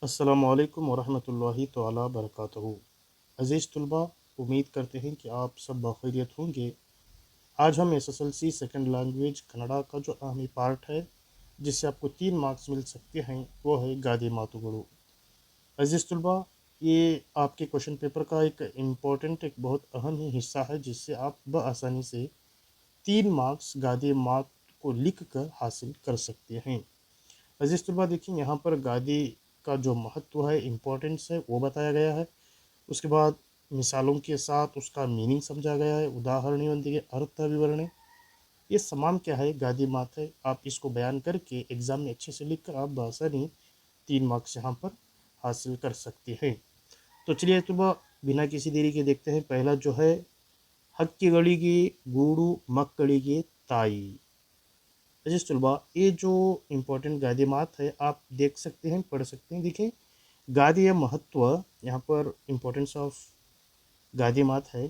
अस्सलामुअलैकुम वरहमतुल्लाहि तआला बरकातहू। अज़ीज़ तलबा, उम्मीद करते हैं कि आप सब बखैरियत होंगे। आज हम एसएसएलसी सेकंड लैंग्वेज कन्नड़ा का जो अहमी पार्ट है, जिससे आपको 3 मार्क्स मिल सकते हैं, वो है गादे मातुगड़ू। अज़ीज़ तलबा, ये आपके क्वेश्चन पेपर का एक इम्पॉर्टेंट, एक बहुत अहम ही हिस्सा है, जिससे आप बआसानी से 3 मार्क्स गादे मात को लिख कर हासिल कर सकते हैं। अजीज़ तलबा, देखिए यहाँ पर गादी का जो महत्व है, इम्पोर्टेंस है, वो बताया गया है। उसके बाद मिसालों के साथ उसका मीनिंग समझा गया है, उदाहरणों अर्थ विवरण। ये तमाम क्या है, गादी मात है। आप इसको बयान करके एग्ज़ाम में अच्छे से लिख कर आप बआसानी 3 मार्क्स यहाँ पर हासिल कर सकते हैं। तो चलिए तलबा, बिना किसी देरी के देखते हैं। पहला जो है, हक्किಗಳಿಗೆ गूड़ू मक्कಳಿಗೆ ताई। अजीज तलबा, ये जो इम्पोर्टेंट गादिमात है, आप देख सकते हैं, पढ़ सकते हैं। देखिए, गादೆಯ महत्व, यहाँ पर इम्पोर्टेंस ऑफ गादिमात है।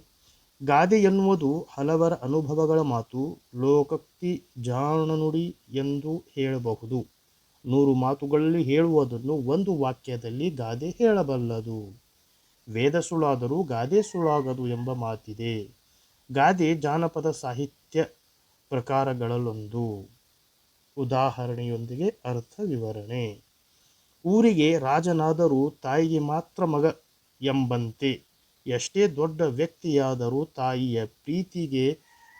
ಗಾದೆ ಎನ್ನುವುದು ಹಲವರ ಅನುಭವಗಳ ಮಾತು, ಲೋಕಕ್ಕೆ ಜಾಣನುಡಿ ಎಂದು ಹೇಳಬಹುದು. 100 ಮಾತುಗಳಲ್ಲಿ ಹೇಳುವುದನ್ನು ಒಂದು ವಾಕ್ಯದಲ್ಲಿ ಗಾದೆ ಹೇಳಬಲ್ಲದು. ವೇದ ಸುಳ್ಳಾದರೂ ಗಾದೆ ಸುಳ್ಳಾಗದು ಎಂಬ ಮಾತಿದೆ. ಗಾದೆ ಜಾನಪದ ಸಾಹಿತ್ಯ ಪ್ರಕಾರಗಳಲ್ಲೊಂದು. ಉದಾಹರಣೆಯೊಂದಿಗೆ ಅರ್ಥ ವಿವರಣೆ. ಊರಿಗೆ ರಾಜನಾದರೂ ತಾಯಿಗೆ ಮಾತ್ರ ಮಗ ಎಂಬಂತೆ, ಎಷ್ಟೇ ದೊಡ್ಡ ವ್ಯಕ್ತಿಯಾದರೂ ತಾಯಿಯ ಪ್ರೀತಿಗೆ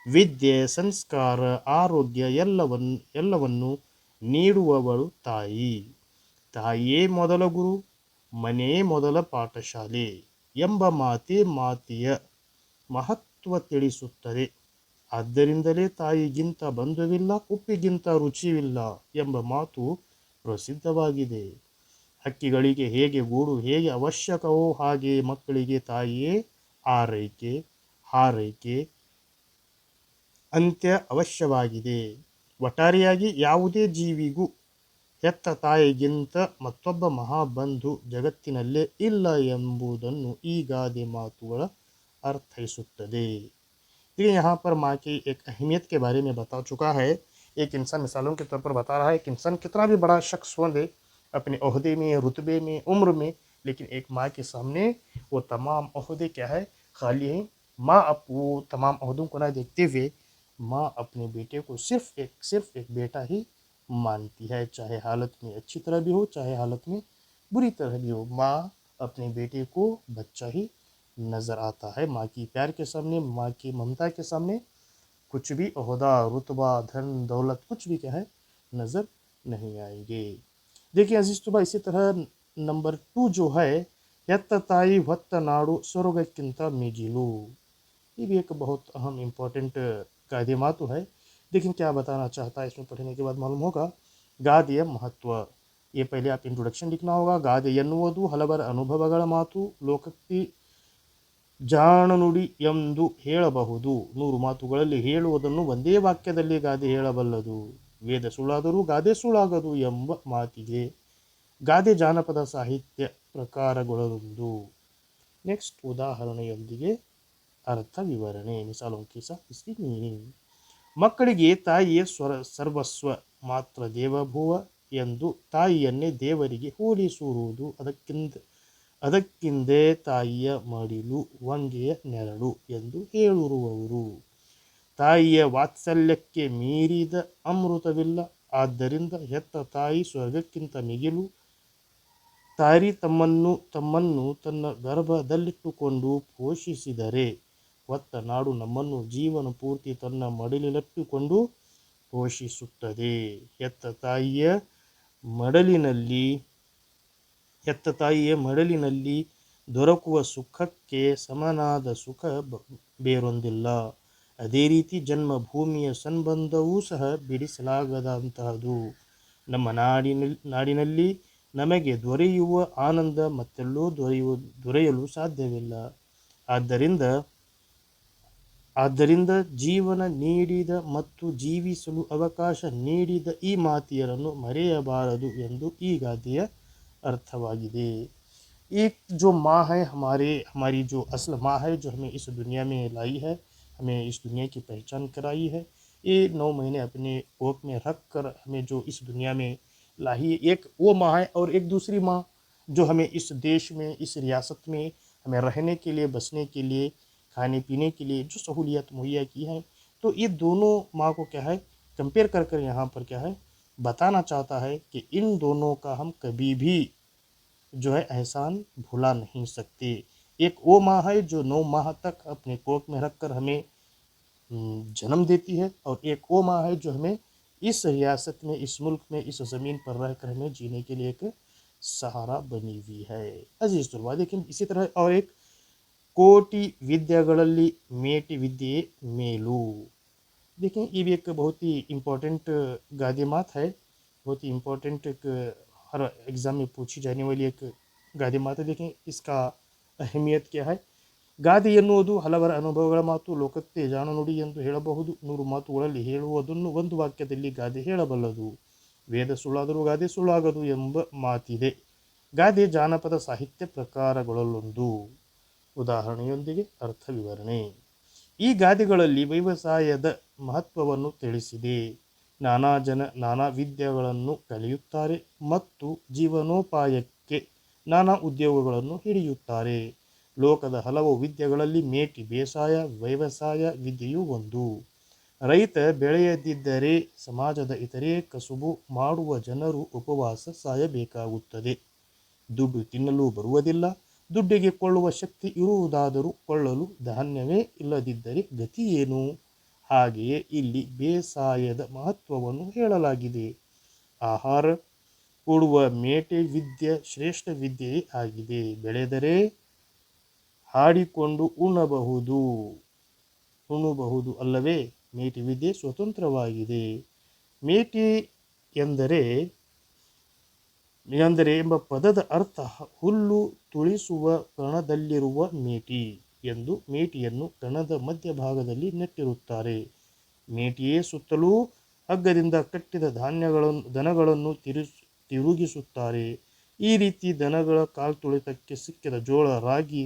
ವಿದ್ಯೆ, ಸಂಸ್ಕಾರ, ಆರೋಗ್ಯ ಎಲ್ಲವನ್ನು ನೀಡುವವಳು ತಾಯಿ. ತಾಯಿಯೇ ಮೊದಲ ಗುರು, ಮನೆಯೇ ಮೊದಲ ಪಾಠಶಾಲೆ ಎಂಬ ಮಾತೆಯ ಮಹತ್ವ ತಿಳಿಸುತ್ತದೆ. ಆದ್ದರಿಂದಲೇ ತಾಯಿಗಿಂತ ಬಂಧುವಿಲ್ಲ, ಉಪ್ಪಿಗಿಂತ ರುಚಿಯಿಲ್ಲ ಎಂಬ ಮಾತು ಪ್ರಸಿದ್ಧವಾಗಿದೆ. ಹಕ್ಕಿಗಳಿಗೆ ಹೇಗೆ ಗೂಡು ಹೇಗೆ ಅವಶ್ಯಕವೋ ಹಾಗೆ ಮಕ್ಕಳಿಗೆ ತಾಯಿಯೇ ಆರೈಕೆ, ಹಾರೈಕೆ, ಅಂತ್ಯ ಅವಶ್ಯವಾಗಿದೆ. ಒಟ್ಟಾರೆಯಾಗಿ ಯಾವುದೇ ಜೀವಿಗೂ ಹೆತ್ತ ತಾಯಿಗಿಂತ ಮತ್ತೊಬ್ಬ ಮಹಾಬಂಧು ಜಗತ್ತಿನಲ್ಲೇ ಇಲ್ಲ ಎಂಬುದನ್ನು ಈ ಗಾದೆ ಮಾತುಗಳ अर्थाईಸುತ್ತದೆ। ये यहाँ पर माँ की एक अहमियत के बारे में बता चुका है। एक इंसान मिसालों के तौर पर बता रहा है कि इंसान कितना भी बड़ा शख्स हो दे, अपने ओहदे में, रुतबे में, उम्र में, लेकिन एक माँ के सामने वो तमाम ओहदे क्या है, खाली हैं। माँ वो तमाम ओहदों को ना देखते हुए माँ अपने बेटे को सिर्फ एक बेटा ही मानती है, चाहे हालत में अच्छी तरह भी हो, चाहे हालत में बुरी तरह भी हो। माँ अपने बेटे को बच्चा ही नज़र आता है। माँ की प्यार के सामने, माँ की ममता के सामने कुछ भी ओहदा, रुतबा, धन दौलत कुछ भी क्या है, नज़र नहीं आएंगे। देखिए अजीज तोबा, इसी तरह नंबर 2 जो है, यत्त ताई वत्त नाडु स्वर्गक्किंत मिगिलु। ये भी एक बहुत अहम इम्पोर्टेंट गादे है। लेकिन क्या बताना चाहता है, इसमें पढ़ने के बाद मालूम होगा। गादೆಯ महत्व, ये पहले आप इंट्रोडक्शन लिखना होगा। ಗಾದೆ ಎನ್ನುವುದು ಹಲವರ ಅನುಭವಗಳ ಮಾತು, ಲೋಕಕ್ಕೆ ಜಾಣನುಡಿ ಎಂದು ಹೇಳಬಹುದು. 100 ಮಾತುಗಳಲ್ಲಿ ಹೇಳುವುದನ್ನು ಒಂದೇ ವಾಕ್ಯದಲ್ಲಿ ಗಾದೆ ಹೇಳಬಲ್ಲದು. ವೇದ ಸುಳ್ಳಾದರೂ ಗಾದೆ ಸುಳ್ಳಾಗದು ಎಂಬ ಮಾತಿಗೆ. ಗಾದೆ ಜಾನಪದ ಸಾಹಿತ್ಯ ಪ್ರಕಾರಗಳೊಂದು. ನೆಕ್ಸ್ಟ್, ಉದಾಹರಣೆಯೊಂದಿಗೆ ಅರ್ಥ ವಿವರಣೆ, ಮಿಸಾಲೋं के साथ इसकी मीनिंग। ಮಕ್ಕಳಿಗೆ ತಾಯಿಯೇ ಸರ್ವಸ್ವ, ಮಾತ್ರ ದೇವಭುವ ಎಂದು ತಾಯಿಯನ್ನೇ ದೇವರಿಗೆ ಹೋಲಿಸುವುದು. ಅದಕ್ಕಿಂದೇ ತಾಯಿಯ ಮಡಿಲು ವಂಗೆಯ ನೆರಳು ಎಂದು ಹೇಳಿರುವವರು. ತಾಯಿಯ ವಾತ್ಸಲ್ಯಕ್ಕೆ ಮೀರಿದ ಅಮೃತವಿಲ್ಲ. ಆದ್ದರಿಂದ ಹೆತ್ತ ತಾಯಿ ಸ್ವರ್ಗಕ್ಕಿಂತ ಮಿಗಿಲು. ತಾಯಿ ತಮ್ಮನ್ನು ತನ್ನ ಗರ್ಭದಲ್ಲಿಟ್ಟುಕೊಂಡು ಪೋಷಿಸಿದರೆ, ಹೊತ್ತ ನಾಡು ನಮ್ಮನ್ನು ಜೀವನ ಪೂರ್ತಿ ತನ್ನ ಮಡಿಲಿನಲ್ಲಿಟ್ಟುಕೊಂಡು ಪೋಷಿಸುತ್ತದೆ. ಹೆತ್ತ ತಾಯಿಯ ಮಡಿಲಿನಲ್ಲಿ ದೊರಕುವ ಸುಖಕ್ಕೆ ಸಮನಾದ ಸುಖ ಬೇರೊಂದಿಲ್ಲ. ಅದೇ ರೀತಿ ಜನ್ಮಭೂಮಿಯ ಸಂಬಂಧವೂ ಸಹ ಬಿಡಿಸಲಾಗದಂತಹದು. ನಮ್ಮ ನಾಡಿನಲ್ಲಿ ನಮಗೆ ದೊರೆಯುವ ಆನಂದ ಮತ್ತೆಲ್ಲೂ ದೊರೆಯಲು ಸಾಧ್ಯವಿಲ್ಲ. ಆದ್ದರಿಂದ ಜೀವನ ನೀಡಿದ ಮತ್ತು ಜೀವಿಸಲು ಅವಕಾಶ ನೀಡಿದ ಈ ಮಾತೆಯರನ್ನು ಮರೆಯಬಾರದು ಎಂದು ಈ ಗಾದೆಯ अर्थवाಗಿದೆ। एक जो माँ है, हमारी जो असल माँ है, जो हमें इस दुनिया में लाई है, हमें इस दुनिया की पहचान कराई है, ये 9 महीने अपने कोख में रख कर हमें जो इस दुनिया में लाई है, एक वो माँ है। और एक दूसरी माँ जो हमें इस देश में, इस रियासत में हमें रहने के लिए, बसने के लिए, खाने पीने के लिए जो सहूलियत मुहैया की हैं, तो ये दोनों माँ को क्या है कंपेयर कर कर यहाँ पर क्या है बताना चाहता है कि इन दोनों का हम कभी भी जो है एहसान भुला नहीं सकते। एक वो माँ है जो 9 माह तक अपने कोख में रखकर हमें जन्म देती है, और एक वो माँ है जो हमें इस रियासत में, इस मुल्क में, इस ज़मीन पर रहकर हमें जीने के लिए एक सहारा बनी हुई है। अजीज तुलबा, लेकिन इसी तरह और एक कोटि विद्याಗಳಲ್ಲಿ ಮೇಟಿ विद्ये ಮೇಲು। देखें ये भी एक बहुत ही इम्पोर्टेंट गादे मात है, बहुत ही इम्पोर्टेंट एक हर एग्ज़ाम में पूछी जाने वाली एक गादे मात है। देखें इसका अहमियत क्या है। ಗಾದೆ ಎನ್ನುವುದು ಹಲವರ ಅನುಭವಗಳ ಮಾತು, ಲೋಕಕ್ಕೆ ಜಾಣನುಡಿ ಎಂದು ಹೇಳಬಹುದು. 100 ಮಾತುಗಳಲ್ಲಿ ಹೇಳುವುದನ್ನು ಒಂದು ವಾಕ್ಯದಲ್ಲಿ ಗಾದೆ ಹೇಳಬಲ್ಲದು. ವೇದ ಸುಳ್ಳಾದರೂ ಗಾದೆ ಸುಳ್ಳಾಗದು ಎಂಬ ಮಾತಿದೆ. ಗಾದೆ ಜಾನಪದ ಸಾಹಿತ್ಯ ಪ್ರಕಾರಗಳಲ್ಲೊಂದು. ಉದಾಹರಣೆಯೊಂದಿಗೆ ಅರ್ಥ ವಿವರಣೆ. ಈ ಗಾದೆಗಳಲ್ಲಿ ವ್ಯವಸಾಯದ ಮಹತ್ವವನ್ನು ತಿಳಿಸಿದೆ. ನಾನಾ ಜನ ನಾನಾ ವಿದ್ಯೆಗಳನ್ನು ಕಲಿಯುತ್ತಾರೆ ಮತ್ತು ಜೀವನೋಪಾಯಕ್ಕೆ ನಾನಾ ಉದ್ಯೋಗಗಳನ್ನು ಹಿಡಿಯುತ್ತಾರೆ. ಲೋಕದ ಹಲವು ವಿದ್ಯೆಗಳಲ್ಲಿ ಮೇಟಿ ಬೇಸಾಯ ವ್ಯವಸಾಯ ವಿದ್ಯೆಯೂ ಒಂದು. ರೈತ ಬೆಳೆಯದಿದ್ದರೆ ಸಮಾಜದ ಇತರೆ ಕಸುಬು ಮಾಡುವ ಜನರು ಉಪವಾಸ ಸಾಯಬೇಕಾಗುತ್ತದೆ. ದುಡ್ಡು ತಿನ್ನಲು ಬರುವುದಿಲ್ಲ. ದುಡ್ಡಿಗೆ ಕೊಳ್ಳುವ ಶಕ್ತಿ ಇರುವುದಾದರೂ ಕೊಳ್ಳಲು ಧಾನ್ಯವೇ ಇಲ್ಲದಿದ್ದರೆ ಗತಿ ಏನು? ಹಾಗೆಯೇ ಇಲ್ಲಿ ಬೇಸಾಯದ ಮಹತ್ವವನ್ನು ಹೇಳಲಾಗಿದೆ. ಆಹಾರ ಕೊಡುವ ಮೇಟೆ ವಿದ್ಯೆ ಶ್ರೇಷ್ಠ ವಿದ್ಯೆಯೇ ಆಗಿದೆ. ಬೆಳೆದರೆ ಹಾಡಿಕೊಂಡು ಉಣ್ಣಬಹುದು ಅಲ್ಲವೇ? ಮೇಟಿ ವಿದ್ಯೆ ಸ್ವತಂತ್ರವಾಗಿದೆ. ಮೇಟಿ ಎಂದರೆ ಎಂಬ ಪದದ ಅರ್ಥ ಹುಲ್ಲು ತುಳಿಸುವ ಕಣದಲ್ಲಿರುವ ಮೇಟಿ ಎಂದು. ಮೇಟಿಯನ್ನು ಕಣದ ಮಧ್ಯಭಾಗದಲ್ಲಿ ನೆಟ್ಟಿರುತ್ತಾರೆ. ಮೇಟಿಯೇ ಸುತ್ತಲೂ ಹಗ್ಗದಿಂದ ಕಟ್ಟಿದ ದನಗಳನ್ನು ತಿರುಗಿಸುತ್ತಾರೆ. ಈ ರೀತಿ ದನಗಳ ಕಾಲ್ತುಳಿತಕ್ಕೆ ಸಿಕ್ಕಿದ ಜೋಳ, ರಾಗಿ,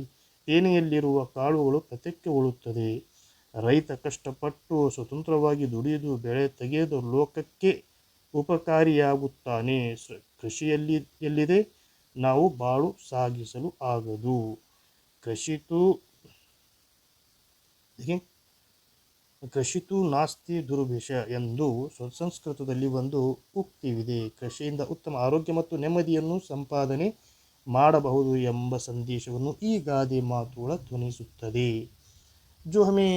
ತೇನೆಯಲ್ಲಿರುವ ಕಾಳುಗಳು ಪಥ್ಯಕ್ಕೆ ಉಳುತ್ತದೆ. ರೈತ ಕಷ್ಟಪಟ್ಟು ಸ್ವತಂತ್ರವಾಗಿ ದುಡಿದು ಬೆಳೆ ತೆಗೆದು ಲೋಕಕ್ಕೆ ಉಪಕಾರಿಯಾಗುತ್ತಾನೆ. ಕೃಷಿಯಲ್ಲಿ ಎಲ್ಲಿದೆ ನಾವು ಬಾಳು ಸಾಗಿಸಲು ಆಗದು. ಕೃಷಿತು ನಾಸ್ತಿ ದುರ್ಭಿಷ ಎಂದು ಸಂಸ್ಕೃತದಲ್ಲಿ ಒಂದು ಉಕ್ತಿವಿದೆ. ಕೃಷಿಯಿಂದ ಉತ್ತಮ ಆರೋಗ್ಯ ಮತ್ತು ನೆಮ್ಮದಿಯನ್ನು ಸಂಪಾದನೆ ಮಾಡಬಹುದು ಎಂಬ ಸಂದೇಶವನ್ನು ಈ ಗಾದೆ ಮಾತುಗಳ ಧ್ವನಿಸುತ್ತದೆ. जो हमें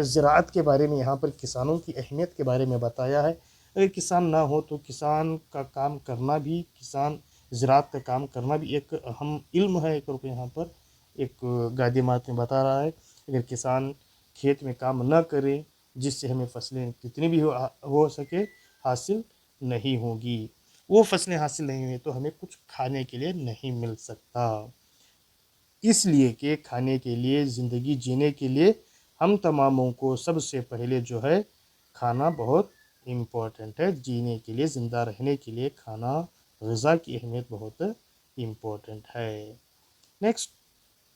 ज़राअत के बारे में, यहाँ पर किसानों की अहमियत के बारे में बताया है। अगर किसान ना हो तो किसान का काम करना भी, किसान ज़राअत का काम करना भी एक अहम इल्म है करके यहाँ पर एक गादी मात में बता रहा है। अगर किसान खेत में काम न करे जिससे हमें फसलें कितनी भी हो सके हासिल नहीं होगी। वो फसलें हासिल नहीं हुई तो हमें कुछ खाने के लिए नहीं मिल सकता। इसलिए कि खाने के लिए, ज़िंदगी जीने के लिए हम तमामों को सबसे पहले जो है खाना बहुत इम्पोर्टेंट है। जीने के लिए, ज़िंदा रहने के लिए खाना, ग़िज़ा की अहमियत बहुत इम्पोर्टेंट है। नेक्स्ट,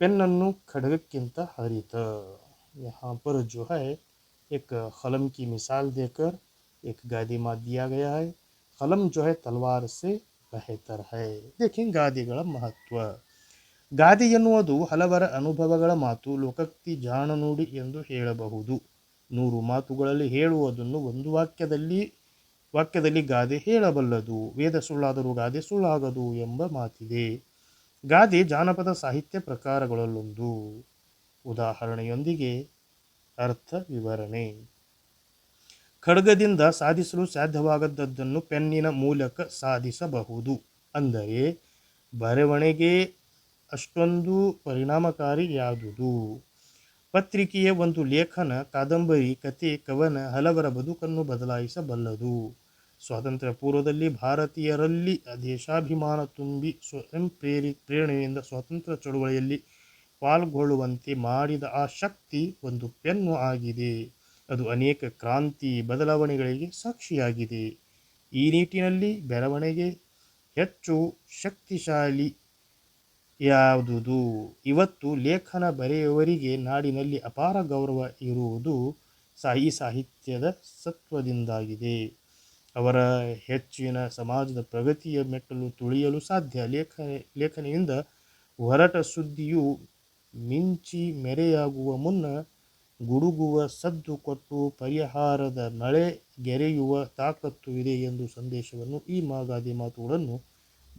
पेन्नನ್ನು खड्गಕ್ಕಿಂತ ಹರಿತ। यहाँ पर जो है एक कलम की मिसाल देकर एक गादी मात दिया गया है। कलम जो है तलवार से बेहतर है। देखें गादिಗಳ ಮಹತ್ವ। ಗಾದೆ ಎನ್ನುವುದು ಹಲವರ ಅನುಭವಗಳ ಮಾತು, ಲೋಕೋಕ್ತಿ ಜಾಣನುಡಿ ಎಂದು ಹೇಳಬಹುದು. 100 ಮಾತುಗಳಲ್ಲಿ ಹೇಳುವುದನ್ನು ಒಂದು ವಾಕ್ಯದಲ್ಲಿ ಗಾದೆ ಹೇಳಬಲ್ಲದು. ವೇದ ಸುಳ್ಳಾದರೂ ಗಾದೆ ಸುಳ್ಳಾಗದು ಎಂಬ ಮಾತಿದೆ. ಗಾದೆ ಜಾನಪದ ಸಾಹಿತ್ಯ ಪ್ರಕಾರಗಳಲ್ಲೊಂದು. ಉದಾಹರಣೆಯೊಂದಿಗೆ ಅರ್ಥ ವಿವರಣೆ. ಖಡ್ಗದಿಂದ ಸಾಧಿಸಲು ಸಾಧ್ಯವಾಗದ್ದನ್ನು ಪೆನ್ನಿನ ಮೂಲಕ ಸಾಧಿಸಬಹುದು. ಅಂದರೆ ಬರವಣಿಗೆ ಅಷ್ಟೊಂದು ಪರಿಣಾಮಕಾರಿಯಾದುದು. ಪತ್ರಿಕೆಯ ಒಂದು ಲೇಖನ, ಕಾದಂಬರಿ, ಕತೆ, ಕವನ ಹಲವರ ಬದುಕನ್ನು ಬದಲಾಯಿಸಬಲ್ಲದು. ಸ್ವಾತಂತ್ರ್ಯ ಪೂರ್ವದಲ್ಲಿ ಭಾರತೀಯರಲ್ಲಿ ದೇಶಾಭಿಮಾನ ತುಂಬಿ ಸ್ವಯಂ ಪ್ರೇರಣೆಯಿಂದ ಸ್ವಾತಂತ್ರ್ಯ ಚಳುವಳಿಯಲ್ಲಿ ಪಾಲ್ಗೊಳ್ಳುವಂತೆ ಮಾಡಿದ ಆ ಶಕ್ತಿ ಒಂದು ಪೆನ್ನು ಆಗಿದೆ. ಅದು ಅನೇಕ ಕ್ರಾಂತಿ ಬದಲಾವಣೆಗಳಿಗೆ ಸಾಕ್ಷಿಯಾಗಿದೆ. ಈ ನಿಟ್ಟಿನಲ್ಲಿ ಬೆಳವಣಿಗೆ ಹೆಚ್ಚು ಶಕ್ತಿಶಾಲಿಯಾದುದು. ಇವತ್ತು ಲೇಖನ ಬರೆಯುವವರಿಗೆ ನಾಡಿನಲ್ಲಿ ಅಪಾರ ಗೌರವ ಇರುವುದು ಈ ಸಾಹಿತ್ಯದ ಸತ್ವದಿಂದಾಗಿದೆ. ಅವರ ಹೆಚ್ಚಿನ ಸಮಾಜದ ಪ್ರಗತಿಯ ಮೆಟ್ಟಲು ತುಳಿಯಲು ಸಾಧ್ಯ. ಲೇಖನೆಯಿಂದ ಹೊರಟ ಸುದ್ದಿಯು ಮಿಂಚಿ ಮೆರೆಯಾಗುವ ಮುನ್ನ ಗುಡುಗುವ ಸದ್ದು ಕೊಟ್ಟು ಪರಿಹಾರದ ಮಳೆ ಗೆರೆಯುವ ತಾಕತ್ತು ಇದೆ ಎಂದು ಸಂದೇಶವನ್ನು ಈ ಗಾದೆ ಮಾತುಗಳನ್ನು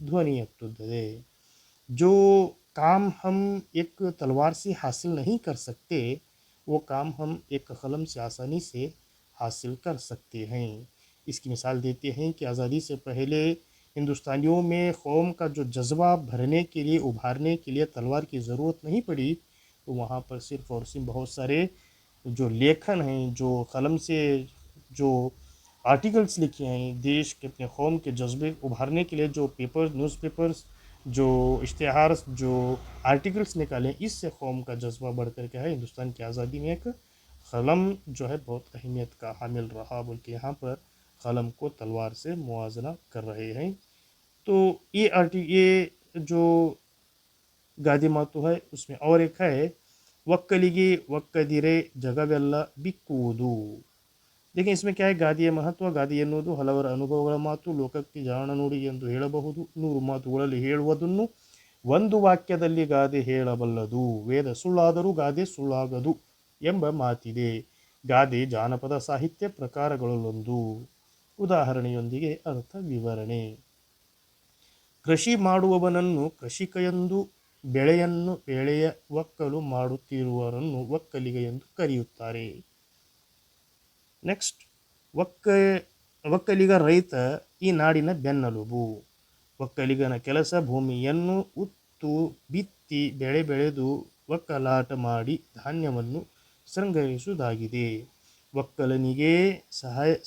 ಧ್ವನಿ ಎತ್ತುತ್ತದೆ. जो काम हम एक तलवार से हासिल नहीं कर सकते, वो काम हम एक कलम से आसानी से हासिल कर सकते हैं. इसकी मिसाल देते हैं कि आज़ादी से पहले हिंदुस्तानियों में कौम का जो जज्बा भरने के लिए, उभारने के लिए तलवार की ज़रूरत नहीं पड़ी, तो वहाँ पर सिर्फ और सिर्फ बहुत सारे जो लेखन हैं, जो कलम से जो आर्टिकल्स लिखे हैं, देश के अपने कौम के जज्बे उभारने के लिए जो पेपर्स, न्यूज़पेपर्स, जो इश्तिहार, जो आर्टिकल्स निकाले, इससे कौम का जज्बा बढ़ कर के है हिंदुस्तान की आज़ादी में एक कलम जो है बहुत अहमियत का हामिल रहा, बोल के यहाँ पर कलम को तलवार से मुआजना कर रहे हैं. तो ये जो ಗಾದೆ ಮಾತು है उसमें और एक है ಒಕ್ಕಲಿಗೆ ಒಕ್ಕದಿರೆ ಜಗವೆಲ್ಲ ಬಿಕ್ಕುವುದು. देखिए इसमें क्या है, ಗಾದೆಯ ಮಹತ್ವ. ಗಾದೆ ಎನ್ನುವುದು ಹಲವರ ಅನುಭವಗಳ ಮಾತು, ಲೋಕಕ್ಕೆ ಜಾಣ ನುಡಿ ಎಂದು ಹೇಳಬಹುದು. 100 ಮಾತುಗಳಲ್ಲಿ ಹೇಳುವುದನ್ನು ಒಂದು ವಾಕ್ಯದಲ್ಲಿ ಗಾದೆ ಹೇಳಬಲ್ಲದು. ವೇದ ಸುಳ್ಳಾದರೂ ಗಾದೆ ಸುಳ್ಳಾಗದು ಎಂಬ ಮಾತಿದೆ. ಗಾದೆ ಜಾನಪದ ಸಾಹಿತ್ಯ ಪ್ರಕಾರಗಳಲ್ಲೊಂದು. ಉದಾಹರಣೆಯೊಂದಿಗೆ ಅರ್ಥ ವಿವರಣೆ. ಕೃಷಿ ಮಾಡುವವನನ್ನು ಕೃಷಿಕ ಎಂದು, ಬೆಳೆಯನ್ನು ಬೆಳೆಯ ಒಕ್ಕಲು ಮಾಡುತ್ತಿರುವವರನ್ನು ಒಕ್ಕಲಿಗ ಎಂದು ಕರೆಯುತ್ತಾರೆ. ನೆಕ್ಸ್ಟ್, ಒಕ್ಕಲಿಗ ರೈತ ಈ ನಾಡಿನ ಬೆನ್ನೆಲುಬು. ಒಕ್ಕಲಿಗನ ಕೆಲಸ ಭೂಮಿಯನ್ನು ಉತ್ತು ಬಿತ್ತಿ ಬೆಳೆ ಬೆಳೆದು ಒಕ್ಕಲಾಟ ಮಾಡಿ ಧಾನ್ಯವನ್ನು ಸಂಗ್ರಹಿಸುವುದಾಗಿದೆ. ಒಕ್ಕಲನಿಗೆ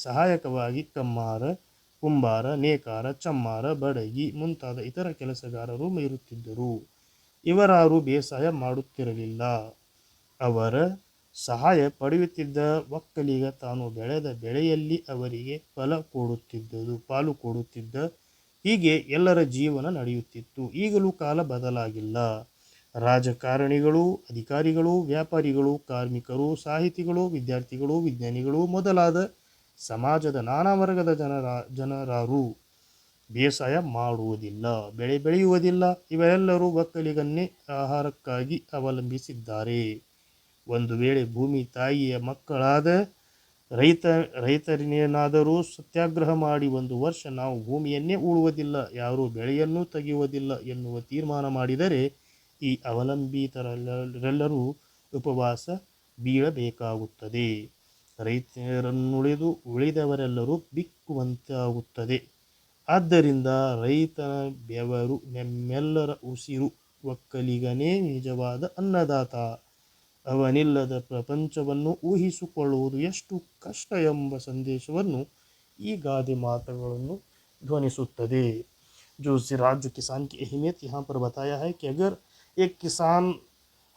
ಸಹಾಯಕವಾಗಿ ಕಮ್ಮಾರ, ಕುಂಬಾರ, ನೇಕಾರ, ಚಮ್ಮಾರ, ಬಡಗಿ ಮುಂತಾದ ಇತರ ಕೆಲಸಗಾರರು ಇರುತ್ತಿದ್ದರು. ಇವರಾರು ಬೇಸಾಯ ಮಾಡುತ್ತಿರಲಿಲ್ಲ. ಅವರ ಸಹಾಯ ಪಡೆಯುತ್ತಿದ್ದ ಒಕ್ಕಲಿಗ ತಾನು ಬೆಳೆದ ಬೆಳೆಯಲ್ಲಿ ಅವರಿಗೆ ಪಾಲು ಕೊಡುತ್ತಿದ್ದ. ಹೀಗೆ ಎಲ್ಲರ ಜೀವನ ನಡೆಯುತ್ತಿತ್ತು. ಈಗಲೂ ಕಾಲ ಬದಲಾಗಿಲ್ಲ. ರಾಜಕಾರಣಿಗಳು, ಅಧಿಕಾರಿಗಳು, ವ್ಯಾಪಾರಿಗಳು, ಕಾರ್ಮಿಕರು, ಸಾಹಿತಿಗಳು, ವಿದ್ಯಾರ್ಥಿಗಳು, ವಿಜ್ಞಾನಿಗಳು ಮೊದಲಾದ ಸಮಾಜದ ನಾನಾ ವರ್ಗದ ಜನರಾರು ಬೇಸಾಯ ಮಾಡುವುದಿಲ್ಲ, ಬೆಳೆ ಬೆಳೆಯುವುದಿಲ್ಲ. ಇವರೆಲ್ಲರೂ ಒಕ್ಕಲಿಗನ್ನೇ ಆಹಾರಕ್ಕಾಗಿ ಅವಲಂಬಿಸಿದ್ದಾರೆ. ಒಂದು ವೇಳೆ ಭೂಮಿ ತಾಯಿಯ ಮಕ್ಕಳಾದ ರೈತರೇನಾದರೂ ಸತ್ಯಾಗ್ರಹ ಮಾಡಿ 1 ವರ್ಷ ನಾವು ಭೂಮಿಯನ್ನೇ ಉಳುವುದಿಲ್ಲ, ಯಾರೂ ಬೆಳೆಯನ್ನೂ ತೆಗೆಯುವುದಿಲ್ಲ ಎನ್ನುವ ತೀರ್ಮಾನ ಮಾಡಿದರೆ ಈ ಅವಲಂಬಿತರೆಲ್ಲರೂ ಉಪವಾಸ ಬೀಳಬೇಕಾಗುತ್ತದೆ. ರೈತರನ್ನುಳಿದು ಉಳಿದವರೆಲ್ಲರೂ ಬಿಕ್ಕುವಂತಾಗುತ್ತದೆ. ಆದ್ದರಿಂದ ರೈತನ ಬೆವರು, ನಮ್ಮೆಲ್ಲರ ಉಸಿರು. ಒಕ್ಕಲಿಗನೇ ನಿಜವಾದ ಅನ್ನದಾತ. ಅವನಿಲ್ಲದ ಪ್ರಪಂಚವನ್ನು ಊಹಿಸಿಕೊಳ್ಳುವುದು ಎಷ್ಟು ಕಷ್ಟ ಎಂಬ ಸಂದೇಶವನ್ನು ಈ ಗಾದೆ ಮಾತುಗಳನ್ನು ಧ್ವನಿಸುತ್ತದೆ. जो ज़राअत, जो किसान की अहमियत यहाँ पर बताया है कि अगर एक किसान,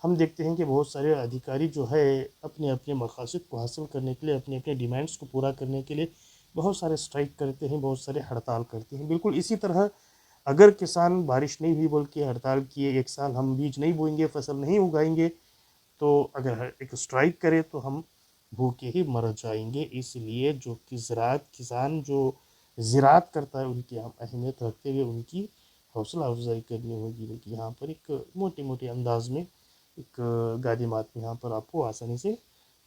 हम देखते हैं कि बहुत सारे अधिकारी जो है अपने अपने मकासद को हासिल करने के लिए, अपने अपने डिमांड्स को पूरा करने के लिए बहुत सारे स्ट्राइक करते हैं, बहुत सारे हड़ताल करते हैं. बिल्कुल इसी तरह अगर किसान बारिश नहीं हुई बोल के हड़ताल किए, 1 साल हम बीज नहीं बोएंगे, फसल नहीं उगाएंगे, तो अगर एक स्ट्राइक करे तो हम भूखे ही मर जाएंगे. इसलिए जो कि ज़राअत, किसान जो ज़राअत करता है, उनकी हम अहमियत रखते हुए उनकी हौसला अफजाई करनी होगी. लेकिन यहाँ पर एक मोटे मोटे अंदाज में एक गादी मात में यहाँ पर आपको आसानी से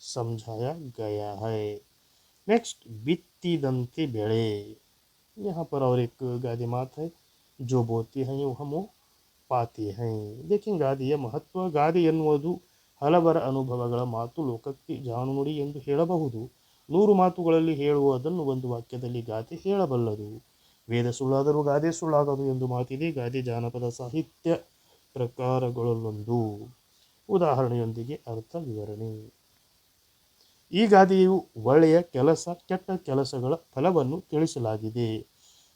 समझाया गया है. नेक्स्ट, बित्तिदंते बेड़े. यहाँ पर और एक गादी मात है, जो बोते हैं वो हम ಪಾತೆ ಹೈ. देखिए ಗಾದೆಯ ಮಹತ್ವ. ಗಾದೆ ಎನ್ನುವುದು ಹಲವರ ಅನುಭವಗಳ ಮಾತು, ಲೋಕಕ್ಕೆ ಜಾಣುನುಡಿ ಎಂದು ಹೇಳಬಹುದು. 100 ಮಾತುಗಳಲ್ಲಿ ಹೇಳುವುದನ್ನು ಒಂದು ವಾಕ್ಯದಲ್ಲಿ ಗಾದೆ ಹೇಳಬಲ್ಲದು. ವೇದ ಸುಳ್ಳಾದರೂ ಗಾದೆ ಸುಳ್ಳಾಗದು ಎಂದು ಮಾತಿದೆ. ಗಾದೆ ಜಾನಪದ ಸಾಹಿತ್ಯ ಪ್ರಕಾರಗಳಲ್ಲೊಂದು. ಉದಾಹರಣೆಯೊಂದಿಗೆ ಅರ್ಥ ವಿವರಣೆ. ಈ ಗಾದೆಯು ಒಳ್ಳೆಯ ಕೆಲಸ, ಕೆಟ್ಟ ಕೆಲಸಗಳ ಫಲವನ್ನು ತಿಳಿಸಲಾಗಿದೆ.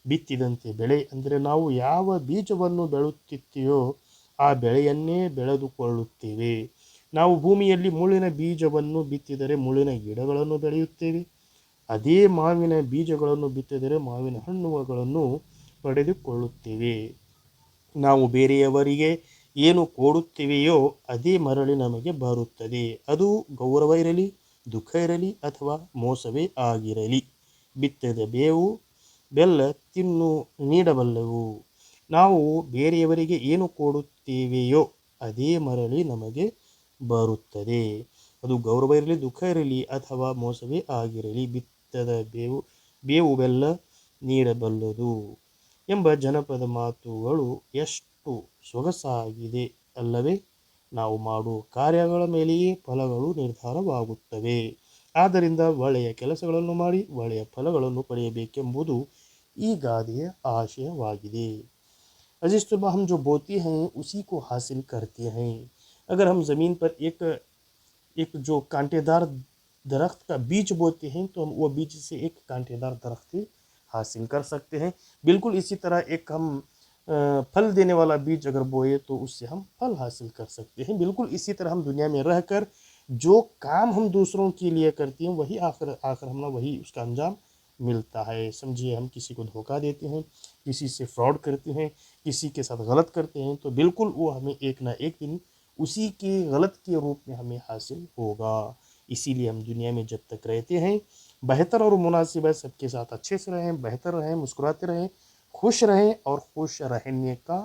ಬಿತ್ತಿದಂತೆ ಬೆಳೆ ಅಂದರೆ ನಾವು ಯಾವ ಬೀಜವನ್ನು ಬೆಳೆಯುತ್ತಿತ್ತೇವೋ ಆ ಬೆಳೆಯನ್ನೇ ಬೆಳೆದುಕೊಳ್ಳುತ್ತೇವೆ. ನಾವು ಭೂಮಿಯಲ್ಲಿ ಮುಳ್ಳಿನ ಬೀಜವನ್ನು ಬಿತ್ತಿದರೆ ಮುಳ್ಳಿನ ಗಿಡಗಳನ್ನು ಬೆಳೆಯುತ್ತೇವೆ. ಅದೇ ಮಾವಿನ ಬೀಜಗಳನ್ನು ಬಿತ್ತಿದರೆ ಮಾವಿನ ಹಣ್ಣುಗಳನ್ನು ಪಡೆದುಕೊಳ್ಳುತ್ತೇವೆ. ನಾವು ಬೇರೆಯವರಿಗೆ ಏನು ಕೊಡುತ್ತೇವೆಯೋ ಅದೇ ಮರಳಿ ನಮಗೆ ಬರುತ್ತದೆ. ಅದು ಗೌರವ ಇರಲಿ, ದುಃಖ ಇರಲಿ ಅಥವಾ ಮೋಸವೇ ಆಗಿರಲಿ. ಬಿತ್ತದ ಬೇವು ಬೆಲ್ಲ ನೀಡಬಲ್ಲವು. ನಾವು ಬೇರೆಯವರಿಗೆ ಏನು ಕೊಡುತ್ತೇವೆಯೋ ಅದೇ ಮರಳಿ ನಮಗೆ ಬರುತ್ತದೆ. ಅದು ಗೌರವ ಇರಲಿ, ದುಃಖ ಇರಲಿ ಅಥವಾ ಮೋಸವೇ ಆಗಿರಲಿ, ಬಿತ್ತದ ಬೇವು ಬೆಲ್ಲ ನೀಡಬಲ್ಲದು ಎಂಬ ಜನಪದ ಮಾತುಗಳು ಎಷ್ಟು ಸೊಗಸಾಗಿದೆ ಅಲ್ಲವೇ? ನಾವು ಮಾಡುವ ಕಾರ್ಯಗಳ ಮೇಲೆಯೇ ಫಲಗಳು ನಿರ್ಧಾರವಾಗುತ್ತವೆ. ಆದ್ದರಿಂದ ಒಳ್ಳೆಯ ಕೆಲಸಗಳನ್ನು ಮಾಡಿ ಒಳ್ಳೆಯ ಫಲಗಳನ್ನು ಪಡೆಯಬೇಕೆಂಬುದು ಈ ಗಾದೆಯ ಆಶಯವಾಗಿದೆ. अजीज तलबा, हम जो बोते हैं उसी को हासिल करते हैं. अगर हम ज़मीन पर एक जो कांटेदार दरख्त का बीज बोते हैं तो हम वो बीज से एक कांटेदार दरख्त हासिल कर सकते हैं. बिल्कुल इसी तरह एक हम फल देने वाला बीज अगर बोए तो उससे हम फल हासिल कर सकते हैं. बिल्कुल इसी तरह हम दुनिया में रहकर जो काम हम दूसरों के लिए करते हैं वही आखिर हम वही उसका अंजाम मिलता है. समझिए, हम किसी को धोखा देते हैं, किसी से फ्रॉड करते हैं, किसी के साथ गलत करते हैं तो बिल्कुल वो हमें एक ना एक दिन उसी के गलत के रूप में हमें हासिल होगा. इसीलिए हम दुनिया में जब तक रहते हैं बेहतर और मुनासिब है सबके साथ अच्छे से रहें, बेहतर रहें, मुस्कुराते रहें, खुश रहें. और खुश रहने का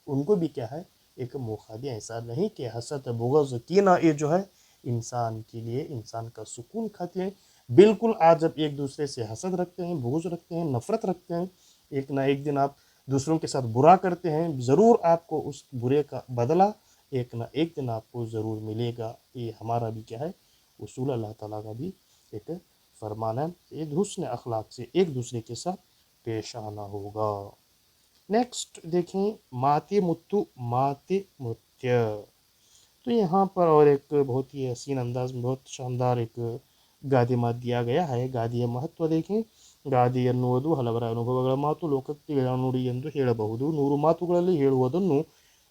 उनको भी क्या है, एक मौका दें. ऐसा नहीं कि हसद बुग़्ज़ कीना ये जो है इंसान के लिए इंसान का सुकून खाते हैं. बिल्कुल आज जब एक दूसरे से हसद रखते हैं, बुग़्ज़ रखते हैं, नफ़रत रखते हैं, एक ना एक दिन आप दूसरों के साथ बुरा करते हैं, ज़रूर आपको उस बुरे का बदला एक ना एक दिन आपको ज़रूर मिलेगा. ये हमारा भी क्या है उसूल, अल्लाह ताला का भी एक फरमान है. ये हुस्न अखलाक से एक दूसरे के साथ पेश आना होगा. नेक्स्ट देखें, माते मुत्तु माते मुत्य. तो यहाँ पर और एक बहुत ही हसीन अंदाज में बहुत शानदार एक ಗಾದೆ ಮಾತು दिया गया है. ಗಾದೆಯ ಮಹತ್ವ देखें. ಗಾದೆ ಎನ್ನುವುದು ಹಲವರ ಅನುಭವಗಳ ಮಾತು, ಲೋಕಕ್ಕೆ ನುಡಿ ಎಂದು ಹೇಳಬಹುದು. 100 ಮಾತುಗಳಲ್ಲಿ ಹೇಳುವುದನ್ನು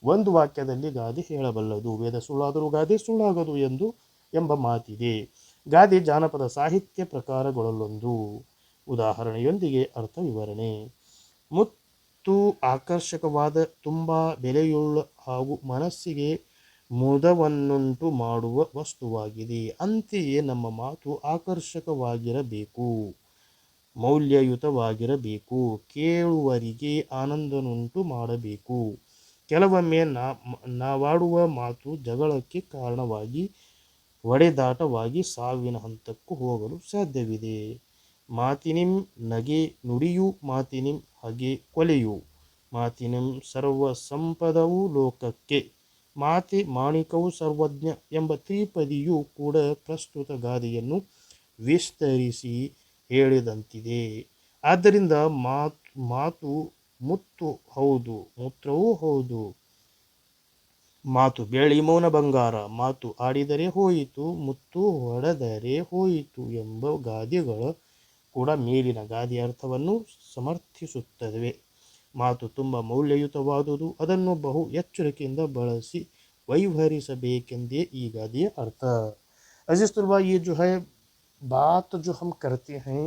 ಒಂದು ವಾಕ್ಯದಲ್ಲಿ ಗಾದೆ ಹೇಳಬಲ್ಲದು. ವೇದ ಸುಳ್ಳಾದರೂ ಗಾದೆ ಸುಳ್ಳಾಗದು ಎಂಬ ಮಾತಿದೆ. ಗಾದೆ ಜಾನಪದ ಸಾಹಿತ್ಯ ಪ್ರಕಾರಗಳಲ್ಲೊಂದು. ಉದಾಹರಣೆಯೊಂದಿಗೆ ಅರ್ಥ ವಿವರಣೆ. ಮುತ್ತು ಆಕರ್ಷಕವಾದ, ತುಂಬ ಬೆಲೆಯುಳ್ಳ ಹಾಗೂ ಮನಸ್ಸಿಗೆ ಮುದವನ್ನುಂಟು ಮಾಡುವ ವಸ್ತುವಾಗಿದೆ. ಅಂತೆಯೇ ನಮ್ಮ ಮಾತು ಆಕರ್ಷಕವಾಗಿರಬೇಕು, ಮೌಲ್ಯಯುತವಾಗಿರಬೇಕು, ಕೇಳುವರಿಗೆ ಆನಂದನುಂಟು ಮಾಡಬೇಕು. ಕೆಲವೊಮ್ಮೆ ನಾವಾಡುವ ಮಾತು ಜಗಳಕ್ಕೆ ಕಾರಣವಾಗಿ ಒಡೆದಾಟವಾಗಿ ಸಾವಿನ ಹಂತಕ್ಕೂ ಹೋಗಲು ಸಾಧ್ಯವಿದೆ. ಮಾತಿನಿಂ ನಗೆ ನುಡಿಯು, ಮಾತಿನಿಂ ಹಗೆ ಕೊಲೆಯು, ಮಾತಿನಿಂ ಸರ್ವ ಸಂಪದವು ಲೋಕಕ್ಕೆ, ಮಾತೆ ಮಾಣಿಕವು ಸರ್ವಜ್ಞ ಎಂಬ ತ್ರಿಪದಿಯು ಕೂಡ ಪ್ರಸ್ತುತ ಗಾದೆಯನ್ನು ವಿಸ್ತರಿಸಿ ಹೇಳಿದಂತಿದೆ. ಆದ್ದರಿಂದ ಮಾತು ಮುತ್ತು ಹೌದು, ಮೂತ್ರವೂ ಹೌದು. ಮಾತು ಬೆಳ್ಳಿ, ಮೌನ ಬಂಗಾರ. ಮಾತು ಆಡಿದರೆ ಹೋಯಿತು, ಮುತ್ತು ಹೊಡೆದರೆ ಹೋಯಿತು ಎಂಬ ಗಾದೆಗಳು ಕೂಡ ಮೇಲಿನ ಗಾದೆಯ ಅರ್ಥವನ್ನು ಸಮರ್ಥಿಸುತ್ತವೆ. ಮಾತು ತುಂಬ ಮೌಲ್ಯಯುತವಾದುದು, ಅದನ್ನು ಬಹು ಎಚ್ಚರಿಕೆಯಿಂದ ಬಳಸಿ ವ್ಯವಹರಿಸಬೇಕೆಂದೇ ಈ ಗಾದೆಯ अर्थ. अजीज़ तलबा, ये जो है बात जो हम करते हैं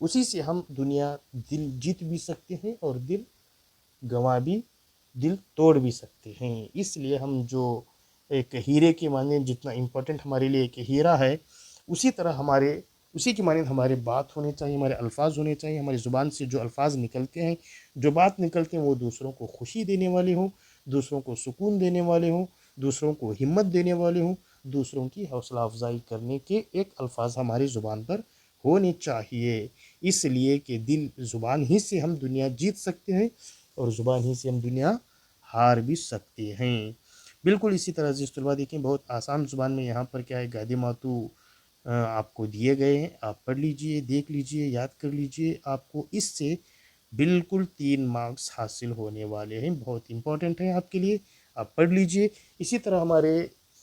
उसी से हम दुनिया दिल जीत भी सकते हैं और दिल गंवा भी, दिल तोड़ भी सकते हैं. इसलिए हम जो एक हीरे के माने जितना इम्पोर्टेंट हमारे लिए एक हीरा है, उसी के माने हमारे बात होने चाहिए, हमारे अल्फाज होने चाहिए. हमारी ज़ुबान से जो अल्फाज निकलते हैं, जो बात निकलते हैं वो दूसरों को खुशी देने वाले हों, दूसरों को सुकून देने वाले हों, दूसरों को हिम्मत देने वाले हों, दूसरों की हौसला अफजाई करने के एक अल्फाज हमारी ज़ुबान पर होने चाहिए. इसलिए कि दिल ज़ुबान ही से हम दुनिया जीत सकते हैं और ज़ुबान ही से हम दुनिया हार भी सकते हैं. बिल्कुल इसी तरह से तलबा देखें, बहुत आसान ज़ुबान में यहाँ पर क्या है गादे मातू आपको दिए गए हैं. आप पढ़ लीजिए, देख लीजिए, याद कर लीजिए. आपको इससे बिल्कुल 3 मार्क्स हासिल होने वाले हैं. बहुत इंपॉर्टेंट है आपके लिए, आप पढ़ लीजिए. इसी तरह हमारे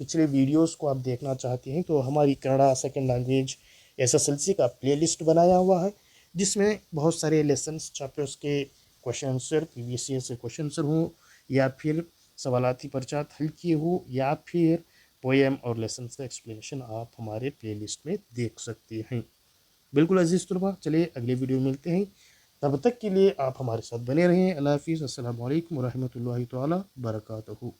पिछले वीडियोस को आप देखना चाहते हैं तो हमारी कन्नड़ा सेकंड लैंग्वेज SSLC का प्लेलिस्ट बनाया हुआ है, जिसमें बहुत सारे लेसन्स चैप्टर्स के क्वेश्चन आंसर, प्रीवियस ईयर से क्वेश्चन आंसर हों या फिर सवालाती पर्चात हल किए हो या फिर पोएम और लेसन्स का एक्सप्लेनेशन आप हमारे प्लेलिस्ट में देख सकते हैं. बिल्कुल अजीज़ तलबा, चलिए अगले वीडियो में मिलते हैं. तब तक के लिए आप हमारे साथ बने रहें. अल्लाह हाफिज़. अस्सलामु अलैकुम व रहमतुल्लाहि तआला बरकातहू.